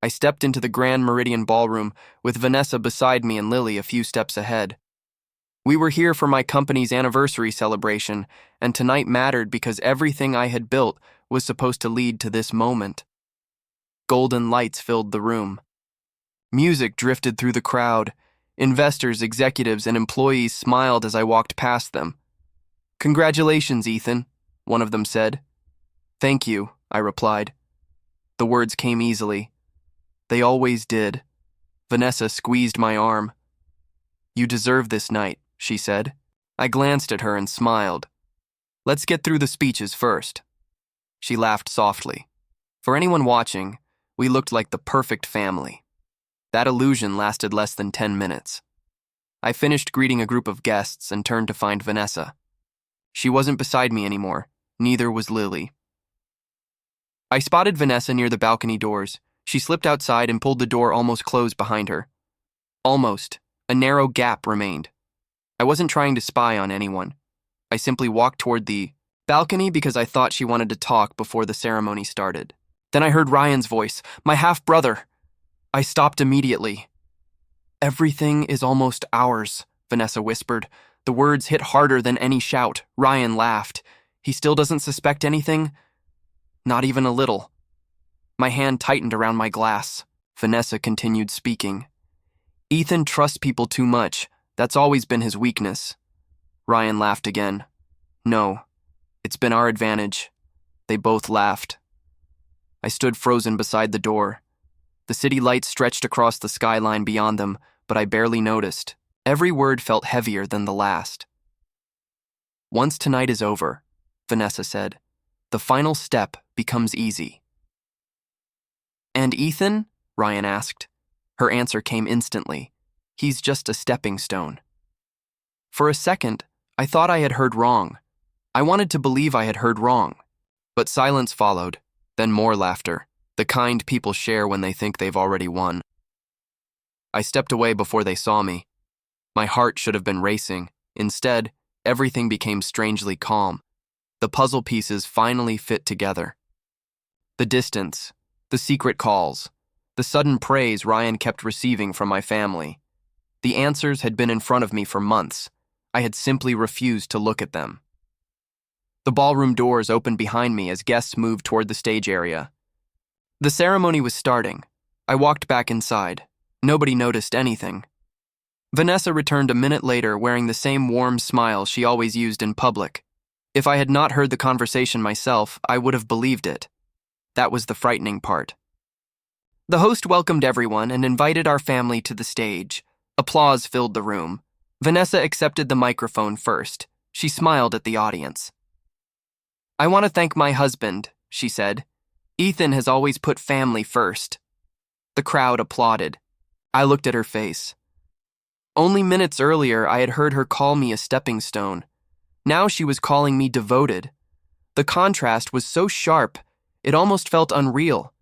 I stepped into the Grand Meridian Ballroom with Vanessa beside me and Lily a few steps ahead. We were here for my company's anniversary celebration, and tonight mattered because everything I had built was supposed to lead to this moment. Golden lights filled the room. Music drifted through the crowd. Investors, executives, and employees smiled as I walked past them. "Congratulations, Ethan," one of them said. "Thank you," I replied. The words came easily. They always did. Vanessa squeezed my arm. "You deserve this night," she said. I glanced at her and smiled. "Let's get through the speeches first." She laughed softly. For anyone watching, we looked like the perfect family. That illusion lasted less than 10 minutes. I finished greeting a group of guests and turned to find Vanessa. She wasn't beside me anymore. Neither was Lily. I spotted Vanessa near the balcony doors. She slipped outside and pulled the door almost closed behind her. Almost. A narrow gap remained. I wasn't trying to spy on anyone. I simply walked toward the balcony because I thought she wanted to talk before the ceremony started. Then I heard Ryan's voice, "My half-brother." I stopped immediately. "Everything is almost ours," Vanessa whispered. The words hit harder than any shout. Ryan laughed. "He still doesn't suspect anything?" "Not even a little." My hand tightened around my glass. Vanessa continued speaking. "Ethan trusts people too much. That's always been his weakness." Ryan laughed again. "No, it's been our advantage." They both laughed. I stood frozen beside the door. The city lights stretched across the skyline beyond them, but I barely noticed. Every word felt heavier than the last. "Once tonight is over," Vanessa said, "the final step becomes easy." "And Ethan?" Ryan asked. Her answer came instantly. "He's just a stepping stone." For a second, I thought I had heard wrong. I wanted to believe I had heard wrong. But silence followed, then more laughter, the kind people share when they think they've already won. I stepped away before they saw me. My heart should have been racing. Instead, everything became strangely calm. The puzzle pieces finally fit together. The distance, the secret calls, the sudden praise Ryan kept receiving from my family. The answers had been in front of me for months. I had simply refused to look at them. The ballroom doors opened behind me as guests moved toward the stage area. The ceremony was starting. I walked back inside. Nobody noticed anything. Vanessa returned a minute later wearing the same warm smile she always used in public. If I had not heard the conversation myself, I would have believed it. That was the frightening part. The host welcomed everyone and invited our family to the stage. Applause filled the room. Vanessa accepted the microphone first. She smiled at the audience. "I want to thank my husband," she said. "Ethan has always put family first." The crowd applauded. I looked at her face. Only minutes earlier, I had heard her call me a stepping stone. Now she was calling me devoted. The contrast was so sharp, it almost felt unreal.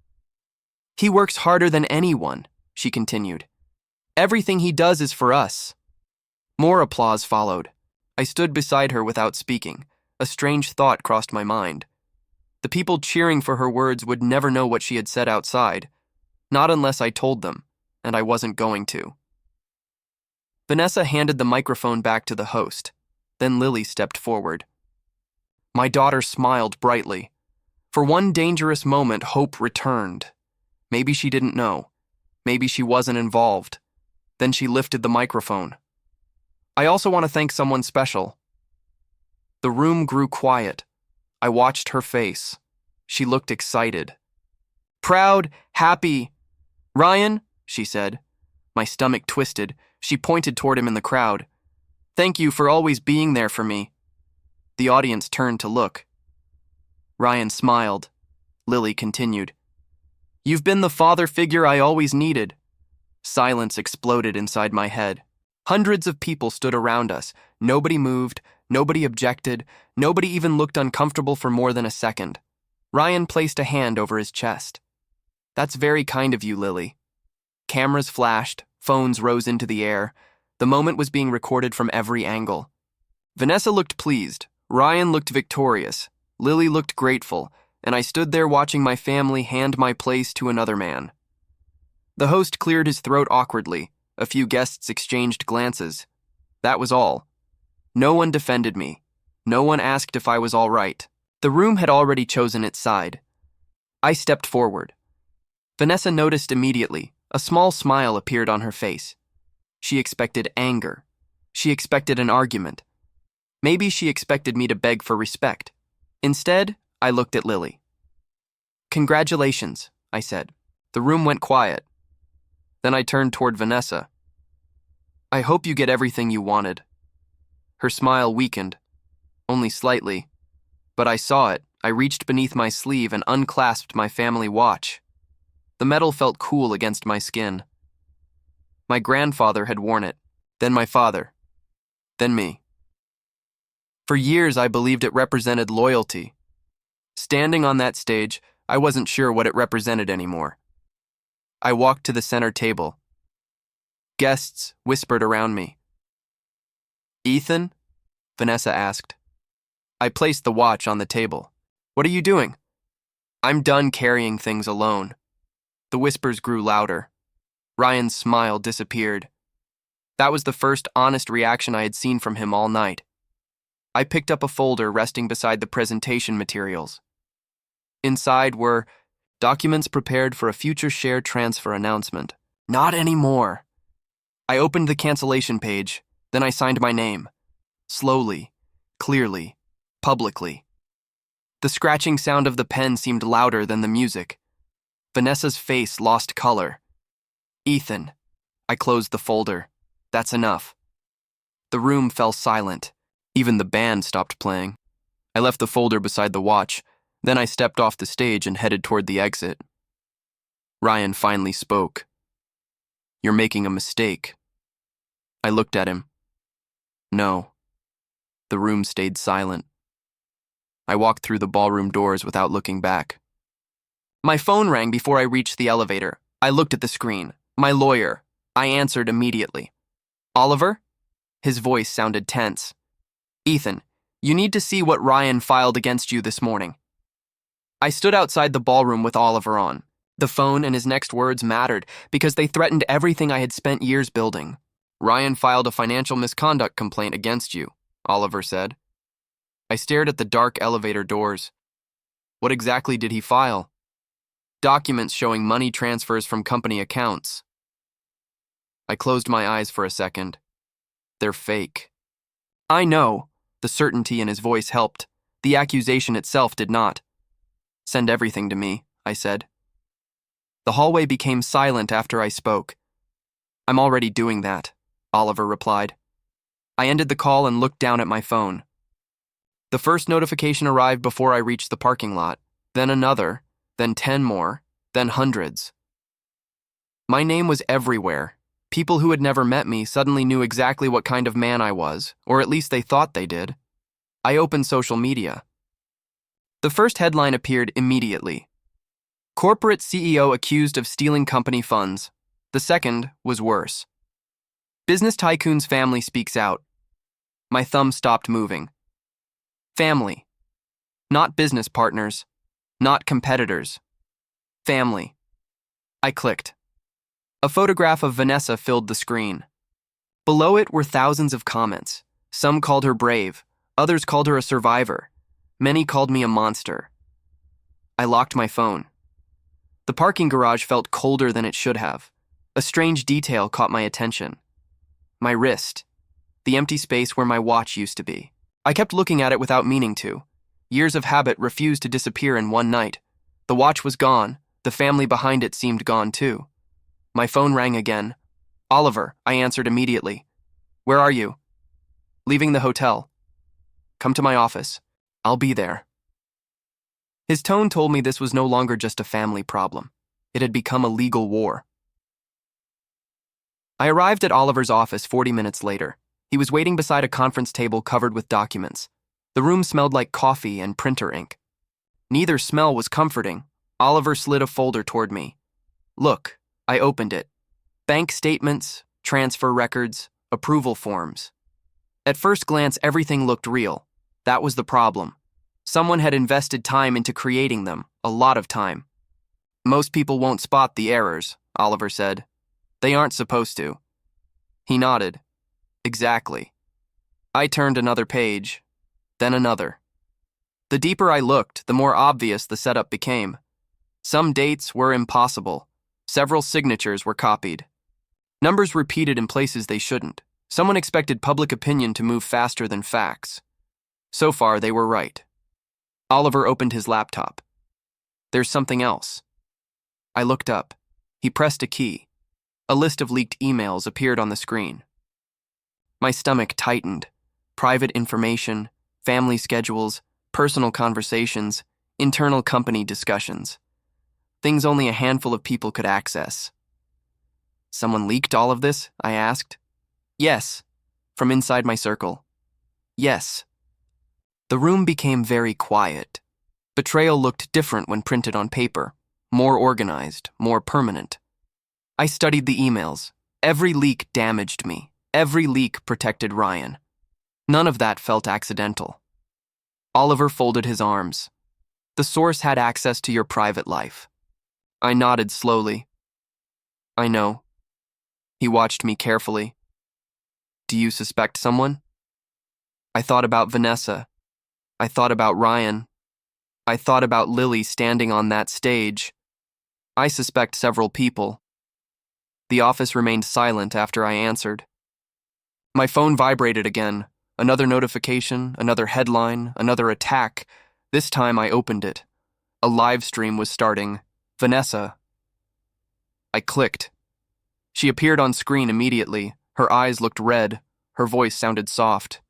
"He works harder than anyone," she continued. "Everything he does is for us." More applause followed. I stood beside her without speaking. A strange thought crossed my mind. The people cheering for her words would never know what she had said outside. Not unless I told them, and I wasn't going to. Vanessa handed the microphone back to the host. Then Lily stepped forward. My daughter smiled brightly. For one dangerous moment, hope returned. Maybe she didn't know. Maybe she wasn't involved. Then she lifted the microphone. "I also want to thank someone special." The room grew quiet. I watched her face. She looked excited. "Proud, happy." "Ryan," she said. My stomach twisted. She pointed toward him in the crowd. "Thank you for always being there for me." The audience turned to look. Ryan smiled. Lily continued. "You've been the father figure I always needed." Silence exploded inside my head. Hundreds of people stood around us. Nobody moved. Nobody objected. Nobody even looked uncomfortable for more than a second. Ryan placed a hand over his chest. "That's very kind of you, Lily." Cameras flashed. Phones rose into the air. The moment was being recorded from every angle. Vanessa looked pleased. Ryan looked victorious. Lily looked grateful. And I stood there watching my family hand my place to another man. The host cleared his throat awkwardly. A few guests exchanged glances. That was all. No one defended me. No one asked if I was all right. The room had already chosen its side. I stepped forward. Vanessa noticed immediately. A small smile appeared on her face. She expected anger. She expected an argument. Maybe she expected me to beg for respect. Instead, I looked at Lily. "Congratulations," I said. The room went quiet. Then I turned toward Vanessa. "I hope you get everything you wanted." Her smile weakened, only slightly, but I saw it. I reached beneath my sleeve and unclasped my family watch. The metal felt cool against my skin. My grandfather had worn it, then my father, then me. For years, I believed it represented loyalty. Standing on that stage, I wasn't sure what it represented anymore. I walked to the center table. Guests whispered around me. "Ethan?" Vanessa asked. I placed the watch on the table. "What are you doing?" "I'm done carrying things alone." The whispers grew louder. Ryan's smile disappeared. That was the first honest reaction I had seen from him all night. I picked up a folder resting beside the presentation materials. Inside were documents prepared for a future share transfer announcement. Not anymore. I opened the cancellation page, then I signed my name. Slowly, clearly, publicly. The scratching sound of the pen seemed louder than the music. Vanessa's face lost color. "Ethan." I closed the folder. "That's enough." The room fell silent. Even the band stopped playing. I left the folder beside the watch. Then I stepped off the stage and headed toward the exit. Ryan finally spoke. "You're making a mistake." I looked at him. No. The room stayed silent. I walked through the ballroom doors without looking back. My phone rang before I reached the elevator. I looked at the screen. My lawyer. I answered immediately. "Oliver?" His voice sounded tense. "Ethan, you need to see what Ryan filed against you this morning." I stood outside the ballroom with Oliver on. The phone and his next words mattered because they threatened everything I had spent years building. "Ryan filed a financial misconduct complaint against you," Oliver said. I stared at the dark elevator doors. What exactly did he file? Documents showing money transfers from company accounts. I closed my eyes for a second. They're fake. "I know." The certainty in his voice helped. The accusation itself did not. "Send everything to me," I said. The hallway became silent after I spoke. "I'm already doing that," Oliver replied. I ended the call and looked down at my phone. The first notification arrived before I reached the parking lot, then another, then 10 more, then hundreds. My name was everywhere. People who had never met me suddenly knew exactly what kind of man I was, or at least they thought they did. I opened social media. The first headline appeared immediately. "Corporate CEO accused of stealing company funds." The second was worse. "Business tycoon's family speaks out." My thumb stopped moving. Family. Not business partners. Not competitors. Family. I clicked. A photograph of Vanessa filled the screen. Below it were thousands of comments. Some called her brave. Others called her a survivor. Many called me a monster. I locked my phone. The parking garage felt colder than it should have. A strange detail caught my attention. My wrist. The empty space where my watch used to be. I kept looking at it without meaning to. Years of habit refused to disappear in one night. The watch was gone. The family behind it seemed gone too. My phone rang again. "Oliver," I answered immediately. "Where are you?" "Leaving the hotel." "Come to my office. I'll be there." His tone told me this was no longer just a family problem. It had become a legal war. I arrived at Oliver's office 40 minutes later. He was waiting beside a conference table covered with documents. The room smelled like coffee and printer ink. Neither smell was comforting. Oliver slid a folder toward me. "Look." I opened it. Bank statements, transfer records, approval forms. At first glance, everything looked real. That was the problem. Someone had invested time into creating them, a lot of time. Most people won't spot the errors, Oliver said. They aren't supposed to. He nodded. Exactly. I turned another page, then another. The deeper I looked, the more obvious the setup became. Some dates were impossible. Several signatures were copied. Numbers repeated in places they shouldn't. Someone expected public opinion to move faster than facts. So far, they were right. Oliver opened his laptop. There's something else. I looked up. He pressed a key. A list of leaked emails appeared on the screen. My stomach tightened. Private information, family schedules, personal conversations, internal company discussions. Things only a handful of people could access. Someone leaked all of this? I asked. Yes, from inside my circle. Yes. The room became very quiet. Betrayal looked different when printed on paper, more organized, more permanent. I studied the emails. Every leak damaged me. Every leak protected Ryan. None of that felt accidental. Oliver folded his arms. The source had access to your private life. I nodded slowly. I know. He watched me carefully. Do you suspect someone? I thought about Vanessa. I thought about Ryan. I thought about Lily standing on that stage. I suspect several people. The office remained silent after I answered. My phone vibrated again. Another notification, another headline, another attack. This time I opened it. A live stream was starting. Vanessa. I clicked. She appeared on screen immediately. Her eyes looked red. Her voice sounded soft.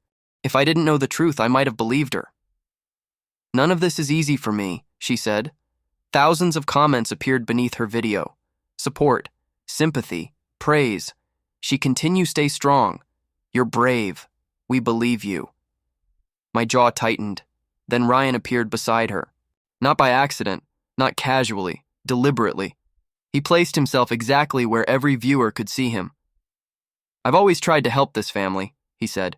If I didn't know the truth, I might have believed her. None of this is easy for me, she said. Thousands of comments appeared beneath her video. Support, sympathy, praise. She continues, stay strong. You're brave. We believe you. My jaw tightened. Then Ryan appeared beside her. Not by accident, not casually, deliberately. He placed himself exactly where every viewer could see him. I've always tried to help this family, he said.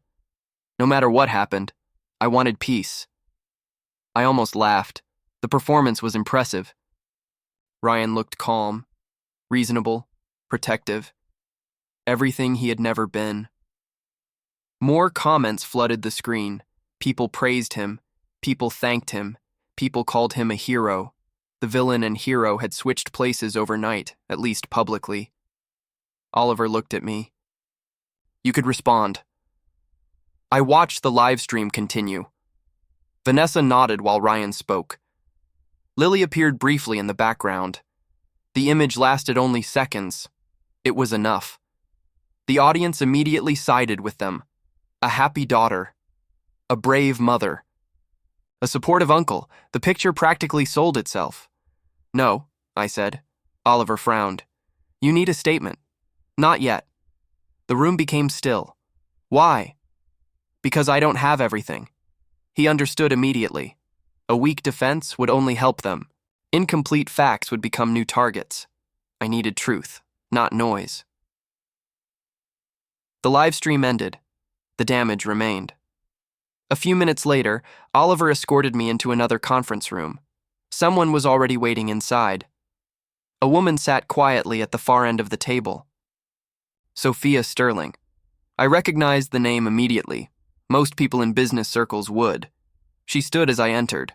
No matter what happened, I wanted peace. I almost laughed. The performance was impressive. Ryan looked calm, reasonable, protective. Everything he had never been. More comments flooded the screen. People praised him. People thanked him. People called him a hero. The villain and hero had switched places overnight, at least publicly. Oliver looked at me. You could respond. I watched the live stream continue. Vanessa nodded while Ryan spoke. Lily appeared briefly in the background. The image lasted only seconds. It was enough. The audience immediately sided with them. A happy daughter. A brave mother. A supportive uncle. The picture practically sold itself. No, I said. Oliver frowned. You need a statement. Not yet. The room became still. Why? Because I don't have everything. He understood immediately. A weak defense would only help them. Incomplete facts would become new targets. I needed truth, not noise. The live stream ended. The damage remained. A few minutes later, Oliver escorted me into another conference room. Someone was already waiting inside. A woman sat quietly at the far end of the table. Sophia Sterling. I recognized the name immediately. Most people in business circles would. She stood as I entered.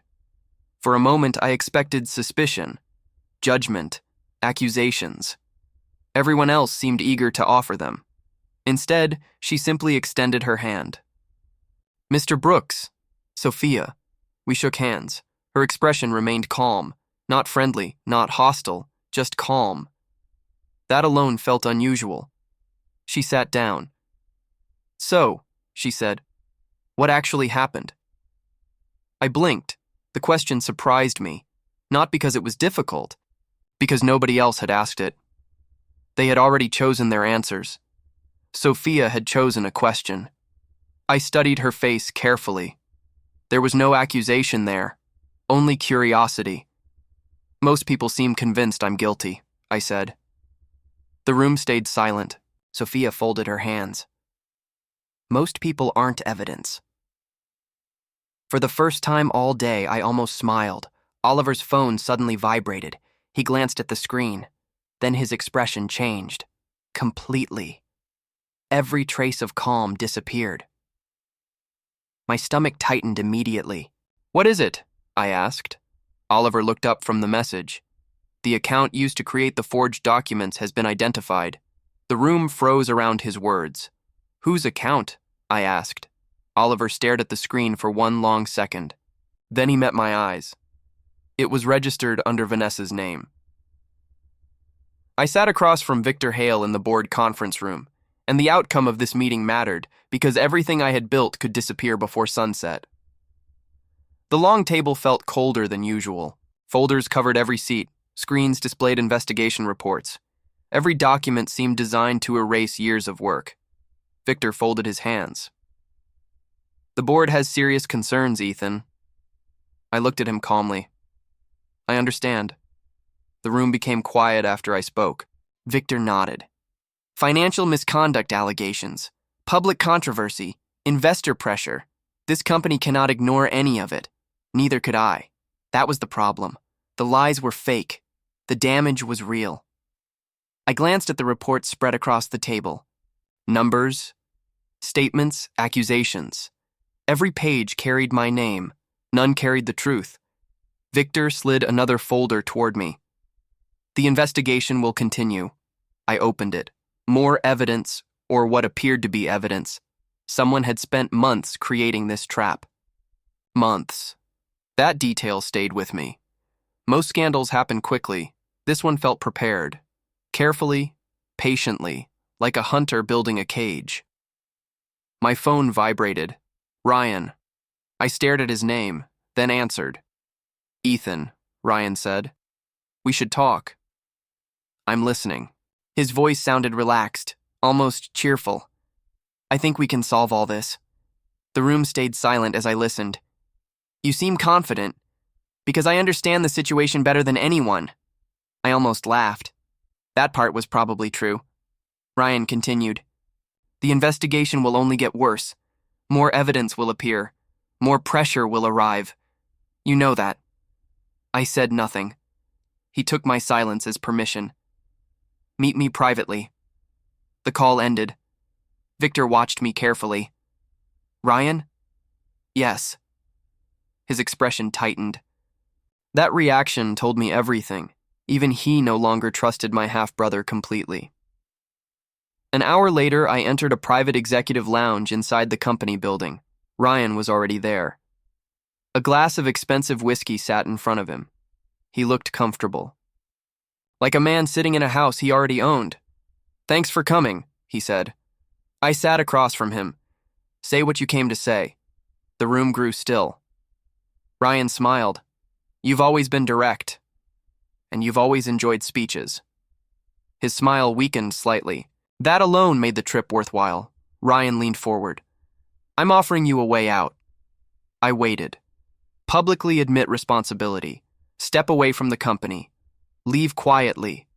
For a moment, I expected suspicion, judgment, accusations. Everyone else seemed eager to offer them. Instead, she simply extended her hand. Mr. Brooks, Sophia. We shook hands. Her expression remained calm, not friendly, not hostile, just calm. That alone felt unusual. She sat down. So, she said, what actually happened? I blinked. The question surprised me, not because it was difficult, because nobody else had asked it. They had already chosen their answers. Sophia had chosen a question. I studied her face carefully. There was no accusation there, only curiosity. Most people seem convinced I'm guilty, I said. The room stayed silent. Sophia folded her hands. Most people aren't evidence. For the first time all day, I almost smiled. Oliver's phone suddenly vibrated. He glanced at the screen. Then his expression changed. Completely. Every trace of calm disappeared. My stomach tightened immediately. "What is it?" I asked. Oliver looked up from the message. "The account used to create the forged documents has been identified." The room froze around his words. "Whose account?" I asked. Oliver stared at the screen for one long second. Then he met my eyes. It was registered under Vanessa's name. I sat across from Victor Hale in the board conference room, and the outcome of this meeting mattered because everything I had built could disappear before sunset. The long table felt colder than usual. Folders covered every seat. Screens displayed investigation reports. Every document seemed designed to erase years of work. Victor folded his hands. "The board has serious concerns, Ethan." I looked at him calmly. "I understand." The room became quiet after I spoke. Victor nodded. "Financial misconduct allegations, public controversy, investor pressure. This company cannot ignore any of it. Neither could I. That was the problem. The lies were fake. The damage was real." I glanced at the reports spread across the table. Numbers, statements, accusations. Every page carried my name. None carried the truth. Victor slid another folder toward me. "The investigation will continue." I opened it. More evidence, or what appeared to be evidence. Someone had spent months creating this trap. Months. That detail stayed with me. Most scandals happen quickly. This one felt prepared. Carefully, patiently, like a hunter building a cage. My phone vibrated. "Ryan." I stared at his name, then answered. "Ethan," Ryan said. "We should talk." "I'm listening." His voice sounded relaxed, almost cheerful. "I think we can solve all this." The room stayed silent as I listened. "You seem confident, because I understand the situation better than anyone." I almost laughed. That part was probably true. Ryan continued. "The investigation will only get worse. More evidence will appear. More pressure will arrive. You know that." I said nothing. He took my silence as permission. "Meet me privately." The call ended. Victor watched me carefully. "Ryan?" "Yes." His expression tightened. That reaction told me everything. Even he no longer trusted my half-brother completely. An hour later, I entered a private executive lounge inside the company building. Ryan was already there. A glass of expensive whiskey sat in front of him. He looked comfortable. Like a man sitting in a house he already owned. "Thanks for coming," he said. I sat across from him. "Say what you came to say." The room grew still. Ryan smiled. "You've always been direct. And you've always enjoyed speeches." His smile weakened slightly. That alone made the trip worthwhile. Ryan leaned forward. "I'm offering you a way out." I waited. Publicly admit responsibility. Step away from the company. Leave quietly.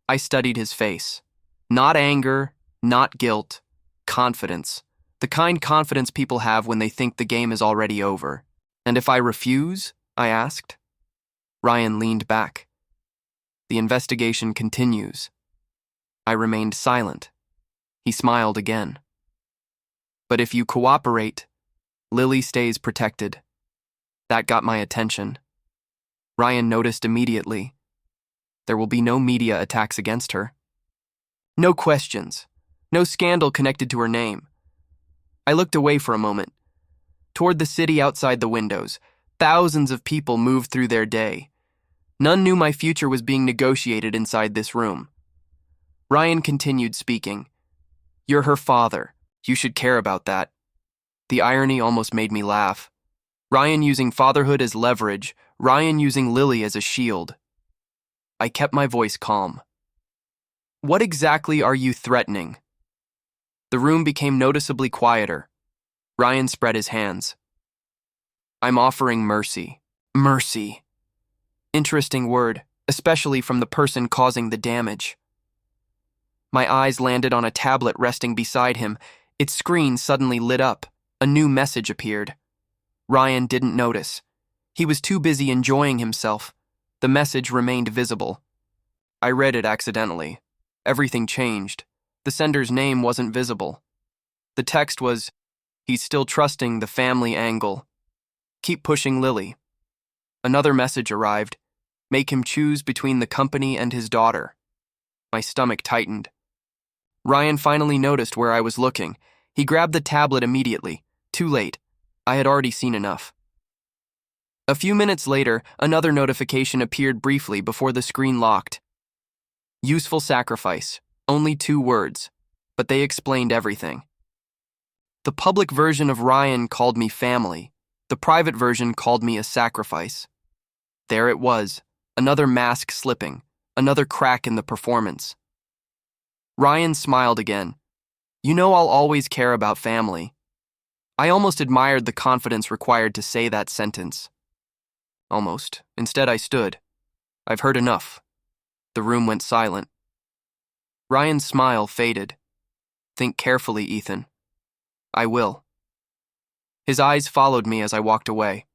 I studied his face. Not anger, not guilt, confidence. The kind confidence people have when they think the game is already over. "And if I refuse?" I asked. Ryan leaned back. "The investigation continues." I remained silent. He smiled again. "But if you cooperate, Lily stays protected." That got my attention. Ryan noticed immediately. There will be no media attacks against her. No questions. No scandal connected to her name. I looked away for a moment. Toward the city outside the windows, thousands of people moved through their day. None knew my future was being negotiated inside this room. Ryan continued speaking. "You're her father. You should care about that." The irony almost made me laugh. Ryan using fatherhood as leverage, Ryan using Lily as a shield. I kept my voice calm. "What exactly are you threatening?" The room became noticeably quieter. Ryan spread his hands. "I'm offering mercy." Mercy. Interesting word, especially from the person causing the damage. My eyes landed on a tablet resting beside him. Its screen suddenly lit up. A new message appeared. Ryan didn't notice. He was too busy enjoying himself. The message remained visible. I read it accidentally. Everything changed. The sender's name wasn't visible. The text was, "He's still trusting the family angle. Keep pushing Lily." Another message arrived. "Make him choose between the company and his daughter." My stomach tightened. Ryan finally noticed where I was looking. He grabbed the tablet immediately. Too late. I had already seen enough. A few minutes later, another notification appeared briefly before the screen locked. "Useful sacrifice." Only 2 words, but they explained everything. The public version of Ryan called me family. The private version called me a sacrifice. There it was, another mask slipping, another crack in the performance. Ryan smiled again. "You know I'll always care about family." I almost admired the confidence required to say that sentence. Almost. Instead, I stood. "I've heard enough." The room went silent. Ryan's smile faded. "Think carefully, Ethan." "I will." His eyes followed me as I walked away.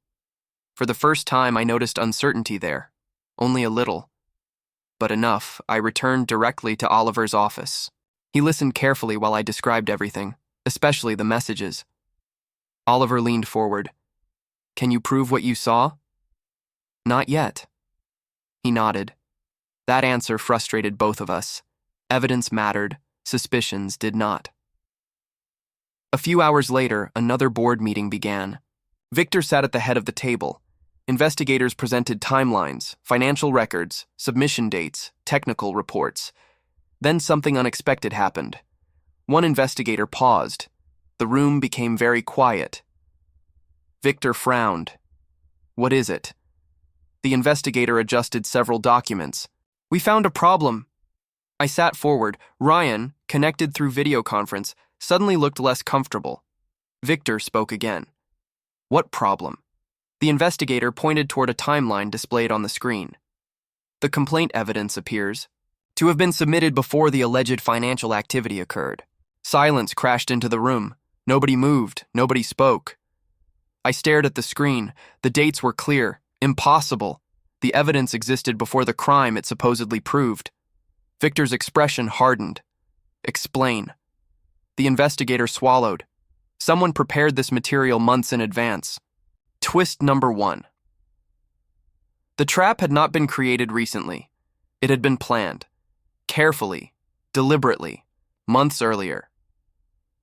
For the first time, I noticed uncertainty there. Only a little. But enough. I returned directly to Oliver's office. He listened carefully while I described everything, especially the messages. Oliver leaned forward. "Can you prove what you saw?" "Not yet." He nodded. That answer frustrated both of us. Evidence mattered, suspicions did not. A few hours later, another board meeting began. Victor sat at the head of the table. Investigators presented timelines, financial records, submission dates, technical reports. Then something unexpected happened. One investigator paused. The room became very quiet. Victor frowned. "What is it?" The investigator adjusted several documents. "We found a problem." I sat forward. Ryan, connected through video conference, suddenly looked less comfortable. Victor spoke again. "What problem?" The investigator pointed toward a timeline displayed on the screen. "The complaint evidence appears to have been submitted before the alleged financial activity occurred." Silence crashed into the room. Nobody moved. Nobody spoke. I stared at the screen. The dates were clear. Impossible. The evidence existed before the crime it supposedly proved. Victor's expression hardened. "Explain." The investigator swallowed. "Someone prepared this material months in advance." Twist number 1. The trap had not been created recently. It had been planned. Carefully. Deliberately. Months earlier.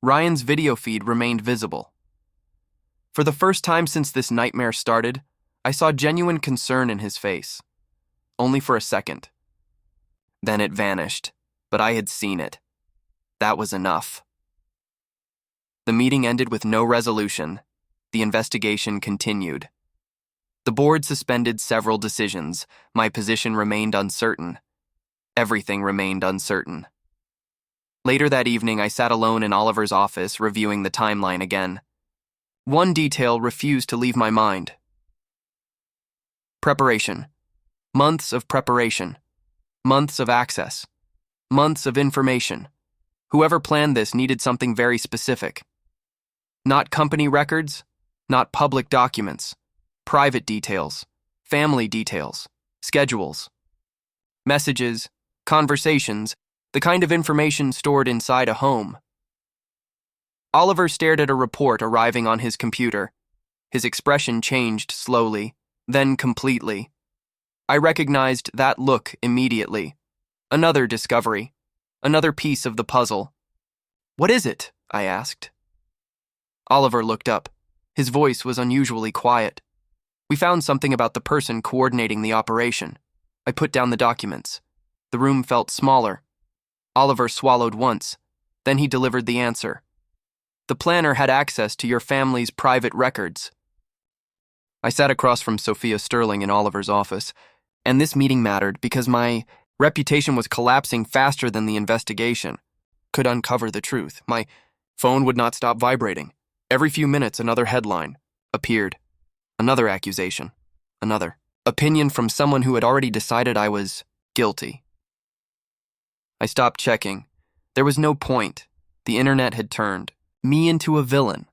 Ryan's video feed remained visible. For the first time since this nightmare started, I saw genuine concern in his face. Only for a second. Then it vanished, but I had seen it. That was enough. The meeting ended with no resolution. The investigation continued. The board suspended several decisions. My position remained uncertain. Everything remained uncertain. Later that evening, I sat alone in Oliver's office, reviewing the timeline again. One detail refused to leave my mind. Preparation. Months of preparation. Months of access. Months of information. Whoever planned this needed something very specific. Not company records, not public documents, private details, family details, schedules, messages, conversations, the kind of information stored inside a home. Oliver stared at a report arriving on his computer. His expression changed slowly, then completely. I recognized that look immediately. Another discovery. Another piece of the puzzle. "What is it?" I asked. Oliver looked up. His voice was unusually quiet. "We found something about the person coordinating the operation." I put down the documents. The room felt smaller. Oliver swallowed once. Then he delivered the answer. "The planner had access to your family's private records." I sat across from Sophia Sterling in Oliver's office, and this meeting mattered because my reputation was collapsing faster than the investigation could uncover the truth. My phone would not stop vibrating. Every few minutes, another headline appeared. Another accusation. Another opinion from someone who had already decided I was guilty. I stopped checking. There was no point. The internet had turned me into a villain.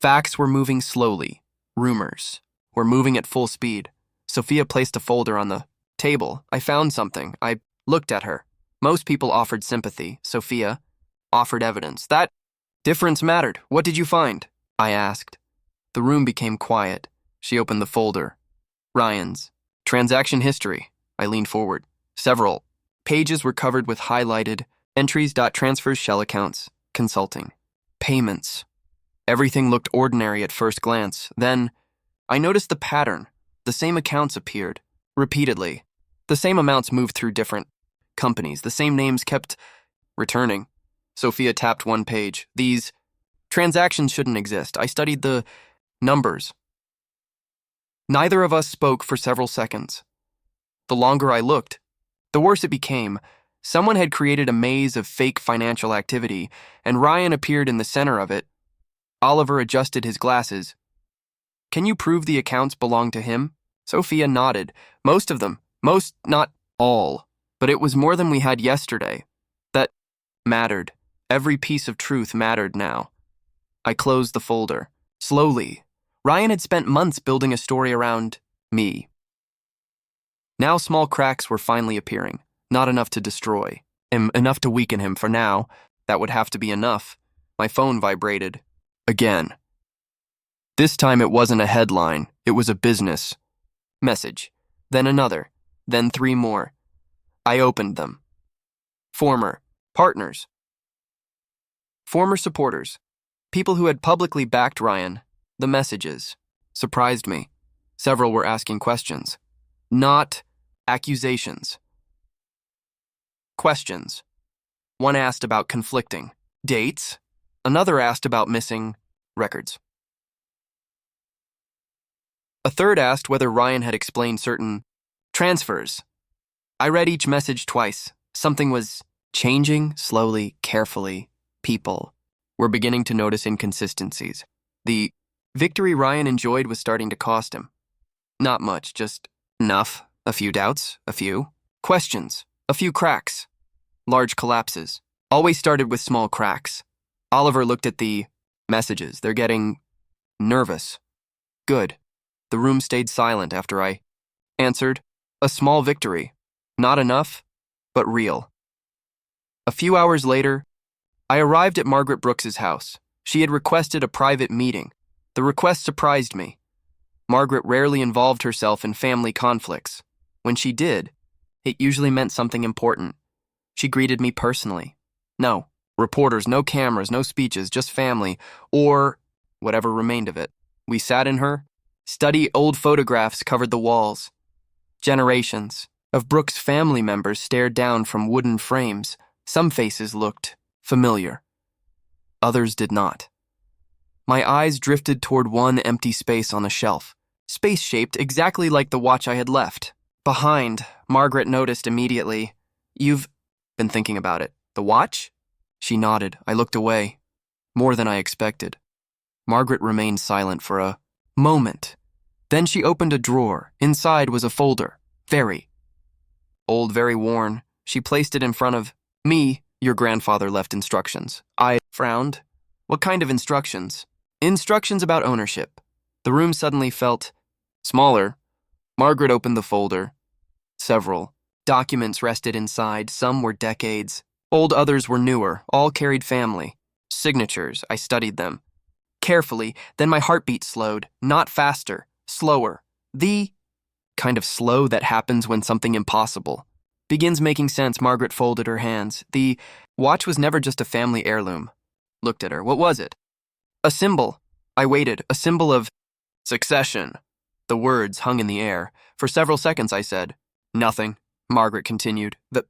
Facts were moving slowly. Rumors were moving at full speed. Sophia placed a folder on the table. "I found something. I looked at her. Most people offered sympathy. Sophia offered evidence. That difference mattered. What did you find? I asked. The room became quiet. She opened the folder. Ryan's transaction history. I leaned forward. Several pages were covered with highlighted entries. Transfers, shell accounts, consulting, payments. Everything looked ordinary at first glance. Then I noticed the pattern. The same accounts appeared repeatedly. The same amounts moved through different companies. The same names kept returning. Sophia tapped one page. These transactions shouldn't exist. I studied the numbers. Neither of us spoke for several seconds. The longer I looked, the worse it became. Someone had created a maze of fake financial activity, and Ryan appeared in the center of it. Oliver adjusted his glasses. Can you prove the accounts belong to him? Sophia nodded. Most of them. Most, not all. But it was more than we had yesterday. That mattered. Every piece of truth mattered now. I closed the folder. Slowly. Ryan had spent months building a story around me. Now small cracks were finally appearing. Not enough to destroy him, enough to weaken him. For now, that would have to be enough. My phone vibrated. Again. This time it wasn't a headline. It was a business message. Then another. Then 3 more. I opened them. Former partners. Former supporters. People who had publicly backed Ryan. The messages surprised me. Several were asking questions. Not accusations. Questions. One asked about conflicting dates. Another asked about missing records. A third asked whether Ryan had explained certain transfers. I read each message twice. Something was changing slowly, carefully. People were beginning to notice inconsistencies. The victory Ryan enjoyed was starting to cost him. Not much, just enough. A few doubts, a few questions, a few cracks. Large collapses. Always started with small cracks. Oliver looked at the messages. They're getting nervous. Good. The room stayed silent after I answered. A small victory. Not enough, but real. A few hours later, I arrived at Margaret Brooks's house. She had requested a private meeting. The request surprised me. Margaret rarely involved herself in family conflicts. When she did, it usually meant something important. She greeted me personally. No reporters, no cameras, no speeches, just family, or whatever remained of it. We sat in her study. Old photographs covered the walls. Generations of Brooks' family members stared down from wooden frames. Some faces looked familiar. Others did not. My eyes drifted toward one empty space on a shelf. Space shaped exactly like the watch I had left. Behind, Margaret noticed immediately. You've been thinking about it. The watch? She nodded. I looked away. More than I expected. Margaret remained silent for a moment. Then she opened a drawer. Inside was a folder. Very old, very worn. She placed it in front of me. Your grandfather left instructions. I frowned. What kind of instructions? Instructions about ownership. The room suddenly felt smaller. Margaret opened the folder. Several documents rested inside. Some were decades old, others were newer. All carried family signatures. I studied them carefully. Then my heartbeat slowed. Not faster, slower. The kind of slow that happens when something impossible begins making sense. Margaret folded her hands. The watch was never just a family heirloom. Looked at her. What was it? A symbol. I waited. A symbol of succession. The words hung in the air. For several seconds I said, nothing. Margaret continued. The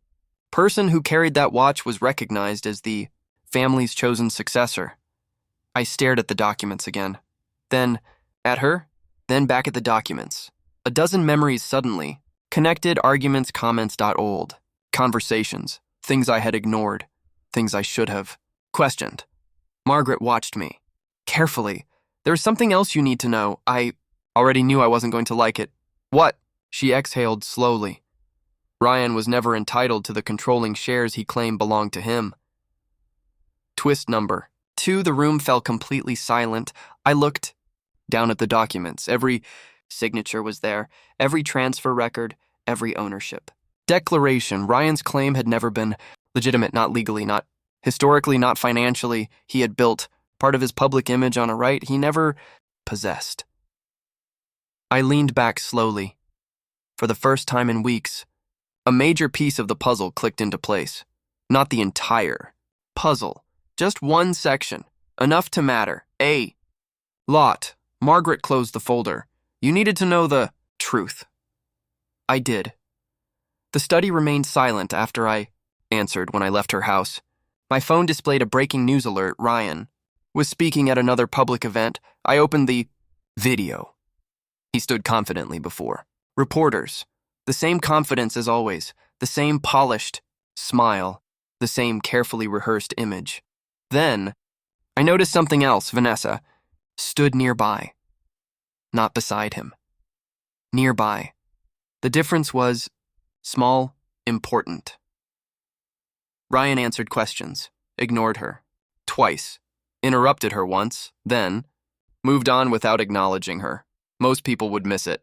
person who carried that watch was recognized as the family's chosen successor. I stared at the documents again. Then at her. Then back at the documents. A dozen memories suddenly. Connected arguments, comments. Old conversations. Things I had ignored. Things I should have questioned. Margaret watched me carefully. There's something else you need to know. I already knew I wasn't going to like it. What? She exhaled slowly. Ryan was never entitled to the controlling shares he claimed belonged to him. Twist number 2. The room fell completely silent. I looked down at the documents. Every signature was there. Every transfer record. Every ownership Declaration. Ryan's claim had never been legitimate, not legally, not historically, not financially. He had built part of his public image on a right he never possessed. I leaned back slowly. For the first time in weeks, a major piece of the puzzle clicked into place. Not the entire puzzle, just one section, enough to matter. A lot. Margaret closed the folder. You needed to know the truth. I did. The study remained silent after I answered when I left her house. My phone displayed a breaking news alert. Ryan was speaking at another public event. I opened the video. He stood confidently before reporters. The same confidence as always, the same polished smile, the same carefully rehearsed image. Then, I noticed something else. Vanessa stood nearby. Not beside him. Nearby. The difference was small, important. Ryan answered questions, ignored her. Twice. Interrupted her once, then moved on without acknowledging her. Most people would miss it.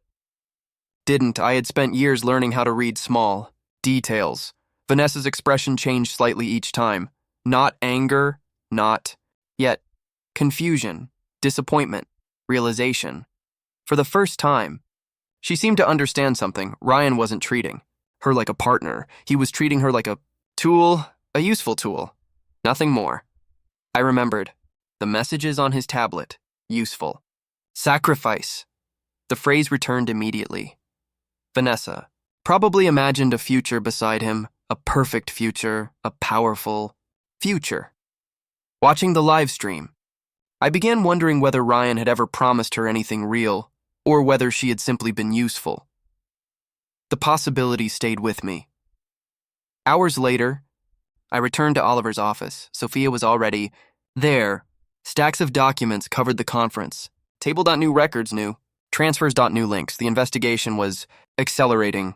Didn't. I had spent years learning how to read small details. Vanessa's expression changed slightly each time. Not anger, not yet confusion, disappointment, realization. For the first time, she seemed to understand something. Ryan wasn't treating her like a partner. He was treating her like a tool, a useful tool. Nothing more. I remembered. The messages on his tablet. Useful. Sacrifice. The phrase returned immediately. Vanessa probably imagined a future beside him, a perfect future, a powerful future. Watching the live stream, I began wondering whether Ryan had ever promised her anything real, or whether she had simply been useful. The possibility stayed with me. Hours later, I returned to Oliver's office. Sophia was already there. Stacks of documents covered the conference. Table.new records new. Transfers.new links. The investigation was accelerating.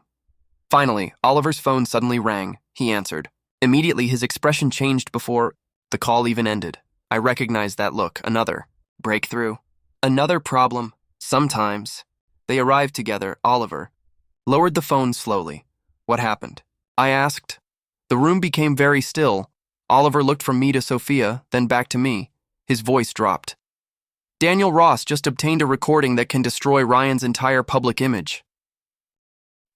Finally, Oliver's phone suddenly rang. He answered. Immediately, his expression changed before the call even ended. I recognized that look. Another breakthrough. Another problem. Sometimes. They arrived together. Oliver lowered the phone slowly. What happened? I asked. The room became very still. Oliver looked from me to Sophia, then back to me. His voice dropped. Daniel Ross just obtained a recording that can destroy Ryan's entire public image.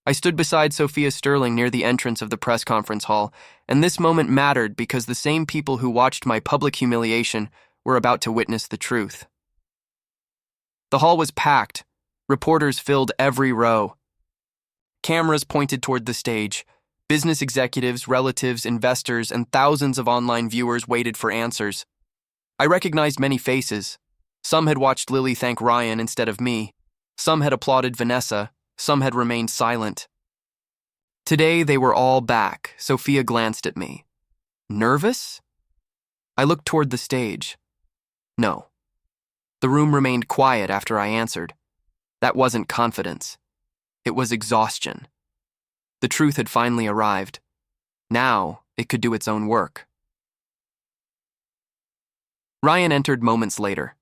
I stood beside Sophia Sterling near the entrance of the press conference hall, and this moment mattered because the same people who watched my public humiliation were about to witness the truth. The hall was packed. Reporters filled every row. Cameras pointed toward the stage. Business executives, relatives, investors, and thousands of online viewers waited for answers. I recognized many faces. Some had watched Lily thank Ryan instead of me. Some had applauded Vanessa. Some had remained silent. Today, they were all back. Sophia glanced at me. Nervous? I looked toward the stage. No. The room remained quiet after I answered. That wasn't confidence. It was exhaustion. The truth had finally arrived. Now, it could do its own work. Ryan entered moments later.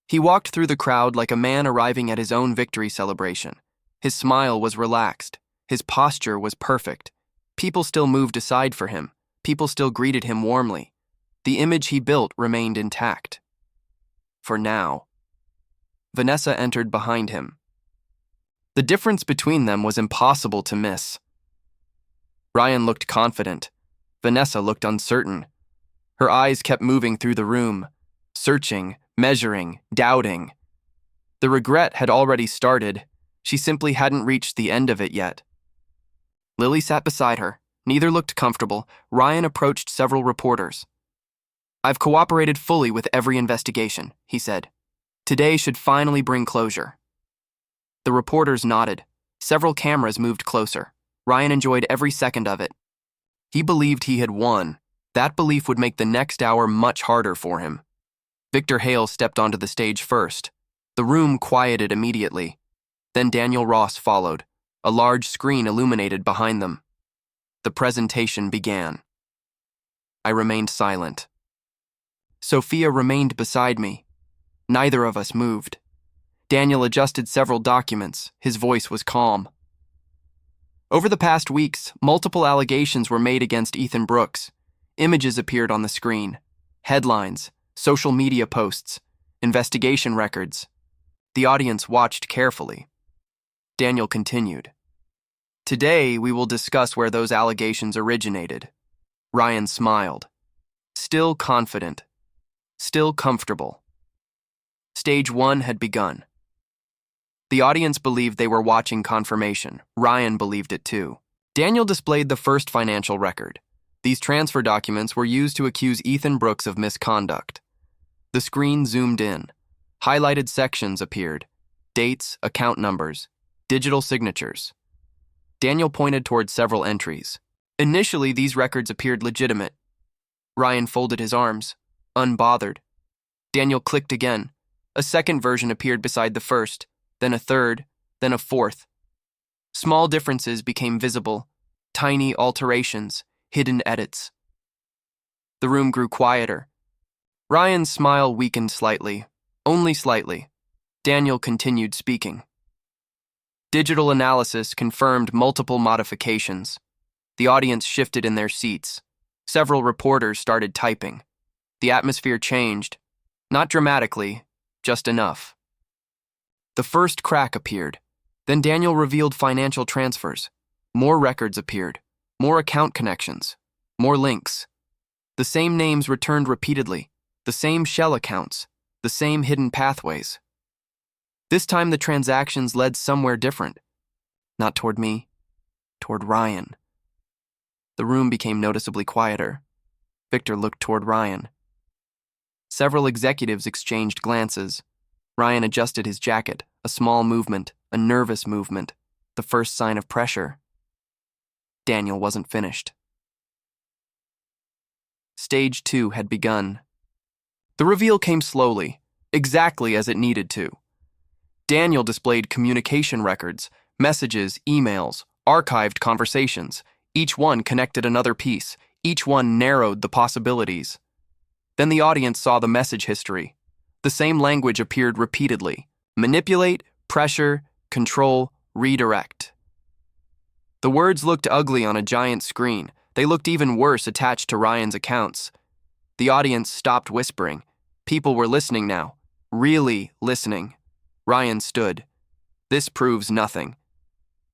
He walked through the crowd like a man arriving at his own victory celebration. His smile was relaxed. His posture was perfect. People still moved aside for him. People still greeted him warmly. The image he built remained intact. For now. Vanessa entered behind him. The difference between them was impossible to miss. Ryan looked confident. Vanessa looked uncertain. Her eyes kept moving through the room, searching, measuring, doubting. The regret had already started. She simply hadn't reached the end of it yet. Lily sat beside her. Neither looked comfortable. Ryan approached several reporters. I've cooperated fully with every investigation, he said. Today should finally bring closure. The reporters nodded. Several cameras moved closer. Ryan enjoyed every second of it. He believed he had won. That belief would make the next hour much harder for him. Victor Hale stepped onto the stage first. The room quieted immediately. Then Daniel Ross followed. A large screen illuminated behind them. The presentation began. I remained silent. Sophia remained beside me. Neither of us moved. Daniel adjusted several documents. His voice was calm. Over the past weeks, multiple allegations were made against Ethan Brooks. Images appeared on the screen, headlines, social media posts, investigation records. The audience watched carefully. Daniel continued. Today, we will discuss where those allegations originated. Ryan smiled. Still confident. Still comfortable. Stage 1 had begun. The audience believed they were watching confirmation. Ryan believed it too. Daniel displayed the first financial record. These transfer documents were used to accuse Ethan Brooks of misconduct. The screen zoomed in. Highlighted sections appeared. Dates, account numbers, digital signatures. Daniel pointed toward several entries. Initially, these records appeared legitimate. Ryan folded his arms, unbothered. Daniel clicked again. A second version appeared beside the first, then a third, then a fourth. Small differences became visible, tiny alterations, hidden edits. The room grew quieter. Ryan's smile weakened slightly, only slightly. Daniel continued speaking. Digital analysis confirmed multiple modifications. The audience shifted in their seats. Several reporters started typing. The atmosphere changed. Not dramatically, just enough. The first crack appeared. Then Daniel revealed financial transfers. More records appeared. More account connections. More links. The same names returned repeatedly. The same shell accounts. The same hidden pathways. This time the transactions led somewhere different. Not toward me. Toward Ryan. The room became noticeably quieter. Victor looked toward Ryan. Several executives exchanged glances. Ryan adjusted his jacket, a small movement, a nervous movement, the first sign of pressure. Daniel wasn't finished. Stage 2 had begun. The reveal came slowly, exactly as it needed to. Daniel displayed communication records, messages, emails, archived conversations. Each one connected another piece. Each one narrowed the possibilities. Then the audience saw the message history. The same language appeared repeatedly. Manipulate, pressure, control, redirect. The words looked ugly on a giant screen. They looked even worse attached to Ryan's accounts. The audience stopped whispering. People were listening now. Really listening. Ryan stood. This proves nothing.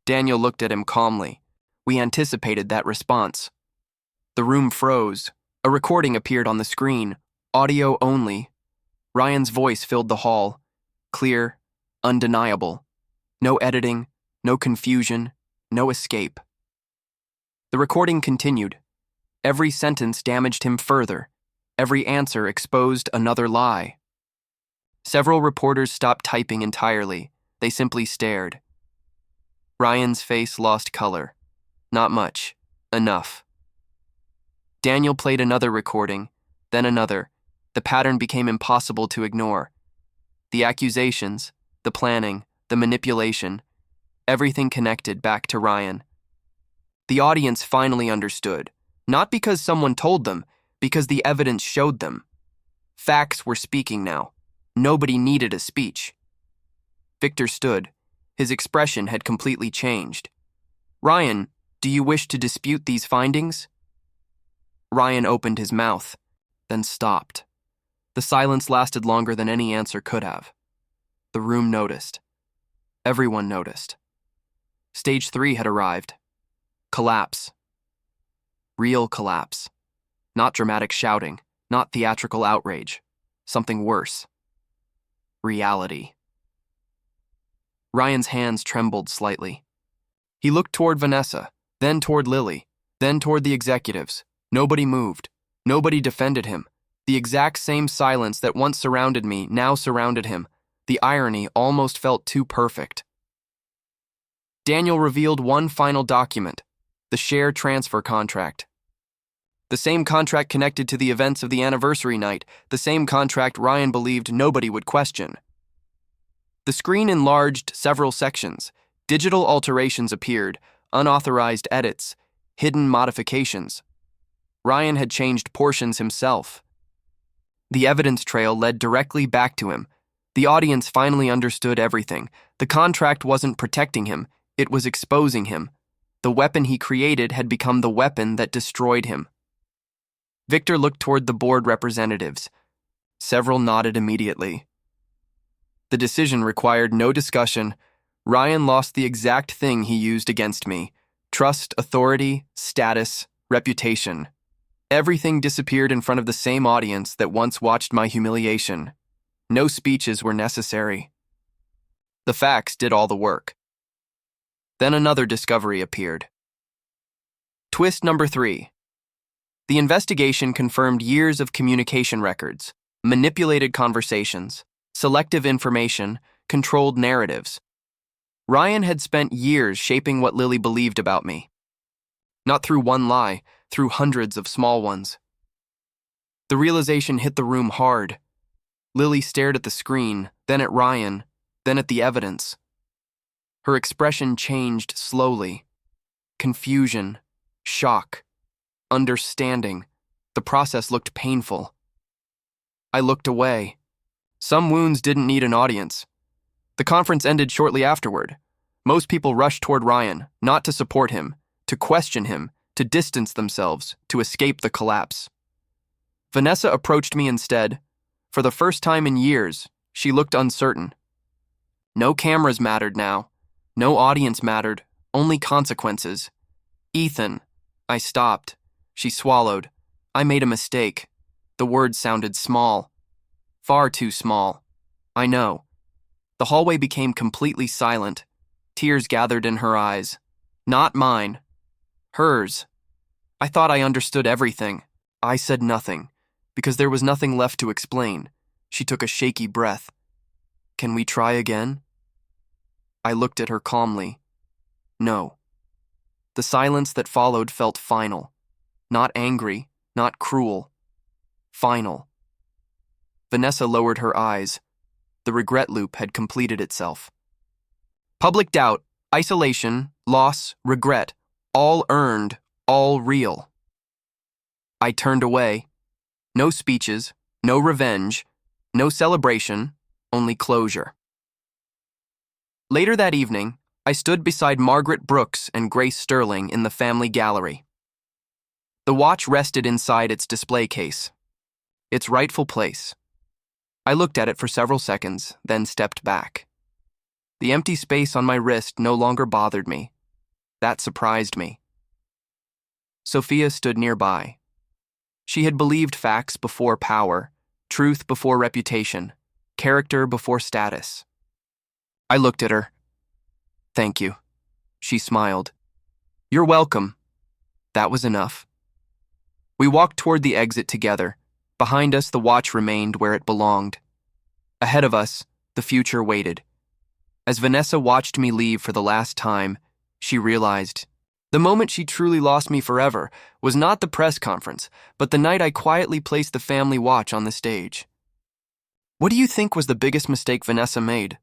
Daniel looked at him calmly. We anticipated that response. The room froze. A recording appeared on the screen. Audio only. Ryan's voice filled the hall. Clear, undeniable. No editing, no confusion, no escape. The recording continued. Every sentence damaged him further. Every answer exposed another lie. Several reporters stopped typing entirely. They simply stared. Ryan's face lost color. Not much. Enough. Daniel played another recording, then another. The pattern became impossible to ignore. The accusations, the planning, the manipulation, everything connected back to Ryan. The audience finally understood, not because someone told them, because the evidence showed them. Facts were speaking now. Nobody needed a speech. Victor stood. His expression had completely changed. Ryan, do you wish to dispute these findings? Ryan opened his mouth, then stopped. The silence lasted longer than any answer could have. The room noticed. Everyone noticed. Stage 3 had arrived. Collapse. Real collapse. Not dramatic shouting, not theatrical outrage. Something worse. Reality. Ryan's hands trembled slightly. He looked toward Vanessa, then toward Lily, then toward the executives. Nobody moved. Nobody defended him. The exact same silence that once surrounded me now surrounded him. The irony almost felt too perfect. Daniel revealed one final document, the share transfer contract. The same contract connected to the events of the anniversary night, the same contract Ryan believed nobody would question. The screen enlarged several sections. Digital alterations appeared, unauthorized edits, hidden modifications. Ryan had changed portions himself. The evidence trail led directly back to him. The audience finally understood everything. The contract wasn't protecting him, it was exposing him. The weapon he created had become the weapon that destroyed him. Victor looked toward the board representatives. Several nodded immediately. The decision required no discussion. Ryan lost the exact thing he used against me: trust, authority, status, reputation. Everything disappeared in front of the same audience that once watched my humiliation. No speeches were necessary. The facts did all the work. Then another discovery appeared. Twist number 3. The investigation confirmed years of communication records, manipulated conversations, selective information, controlled narratives. Ryan had spent years shaping what Lily believed about me. Not through one lie, through hundreds of small ones. The realization hit the room hard. Lily stared at the screen, then at Ryan, then at the evidence. Her expression changed slowly. Confusion, shock, understanding. The process looked painful. I looked away. Some wounds didn't need an audience. The conference ended shortly afterward. Most people rushed toward Ryan, not to support him, to question him, to distance themselves, to escape the collapse. Vanessa approached me instead. For the first time in years, she looked uncertain. No cameras mattered now. No audience mattered. Only consequences. Ethan. I stopped. She swallowed. I made a mistake. The words sounded small. Far too small. I know. The hallway became completely silent. Tears gathered in her eyes. Not mine. Hers. I thought I understood everything. I said nothing, because there was nothing left to explain. She took a shaky breath. Can we try again? I looked at her calmly. No. The silence that followed felt final. Not angry, not cruel. Final. Vanessa lowered her eyes. The regret loop had completed itself. Public doubt, isolation, loss, regret, all earned, all real. I turned away. No speeches, no revenge, no celebration, only closure. Later that evening, I stood beside Margaret Brooks and Grace Sterling in the family gallery. The watch rested inside its display case, its rightful place. I looked at it for several seconds, then stepped back. The empty space on my wrist no longer bothered me. That surprised me. Sophia stood nearby. She had believed facts before power, truth before reputation, character before status. I looked at her. Thank you. She smiled. You're welcome. That was enough. We walked toward the exit together. Behind us, the watch remained where it belonged. Ahead of us, the future waited. As Vanessa watched me leave for the last time, she realized the moment she truly lost me forever was not the press conference, but the night I quietly placed the family watch on the stage. What do you think was the biggest mistake Vanessa made?